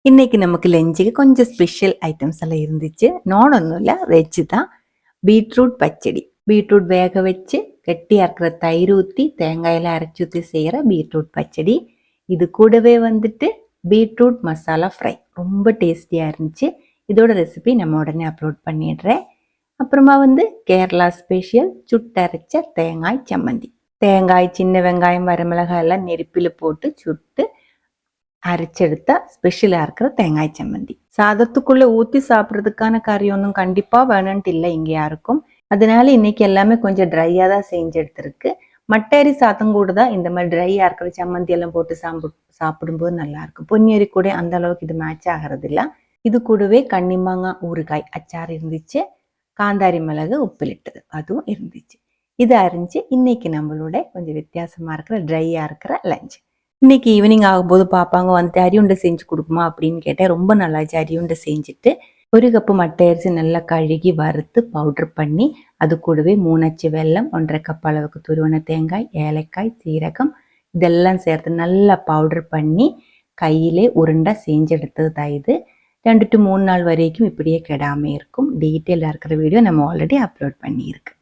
இன்னைக்கு நமக்கு லஞ்சுக்கு கொஞ்சம் ஸ்பெஷல் ஐட்டம்ஸ் எல்லாம் இருந்துச்சு. நான் ஒன்றும் இல்லை, வெஜ்ஜு தான். பீட்ரூட் பச்சடி. பீட்ரூட் வேக வச்சு கெட்டியாக இருக்கிற தயிர் ஊற்றி தேங்காயில் அரைச்சி ஊற்றி செய்கிற பீட்ரூட் பச்சடி. இது கூடவே வந்துட்டு பீட்ரூட் மசாலா ஃப்ரை ரொம்ப டேஸ்டியாக இருந்துச்சு. இதோட ரெசிபி நம்ம உடனே அப்லோட் பண்ணிடுறேன். அப்புறமா கேரளா ஸ்பெஷல் சுட்டரைச்ச தேங்காய் சம்மந்தி. தேங்காய், சின்ன வெங்காயம், வரமிளகாய் எல்லாம் நெருப்பில் போட்டு சுட்டு அரைச்செடுத்த ஸ்பெஷலாக இருக்கிற தேங்காய் சம்மந்தி. சாதத்துக்குள்ளே ஊற்றி சாப்பிட்றதுக்கான கறி ஒன்றும் கண்டிப்பாக வேணும்ன்ட்டு இல்லை இங்கே யாருக்கும். அதனால இன்னைக்கு எல்லாமே கொஞ்சம் ட்ரையாக தான் செஞ்சு எடுத்துருக்கு. மட்டரி சாதம் கூட தான் இந்த மாதிரி ட்ரையாக இருக்கிற சம்மந்தி எல்லாம் போட்டு சாப்பிடும்போது நல்லா இருக்கும். பொன்னியரி கூட அந்த அளவுக்கு இது மேட்ச் ஆகிறது இல்லை. இது கூடவே கன்னிமாங்காய் ஊறுகாய் அச்சார் இருந்துச்சு. காந்தாரி மிளகு உப்பிலிட்டது அதுவும் இருந்துச்சு. இது அரிஞ்சு இன்னைக்கு நம்மளோட கொஞ்சம் வித்தியாசமாக இருக்கிற ட்ரையாக இருக்கிற லஞ்ச். இன்னைக்கு ஈவினிங் ஆகும்போது பார்ப்பாங்க அரி உண்டை செஞ்சு கொடுக்குமா அப்படின்னு கேட்டேன். ரொம்ப நல்லாச்சு. அரி உண்டை செஞ்சுட்டு 1 கப்பு மட்டை அரிசி நல்லா கழுகி வறுத்து பவுட்ரு பண்ணி அது கூடவே 3 அச்சு வெல்லம், 1½ கப் அளவுக்கு துருவன தேங்காய், ஏலக்காய், சீரகம் இதெல்லாம் சேர்த்து நல்லா பவுட்ரு பண்ணி கையிலே உருண்டை செஞ்செடுத்தது தான் இது. 2 to 3 நாள் வரைக்கும் இப்படியே கெடாமல் இருக்கும். டீட்டெயிலாக இருக்கிற வீடியோ நம்ம ஆல்ரெடி அப்லோட் பண்ணியிருக்கு.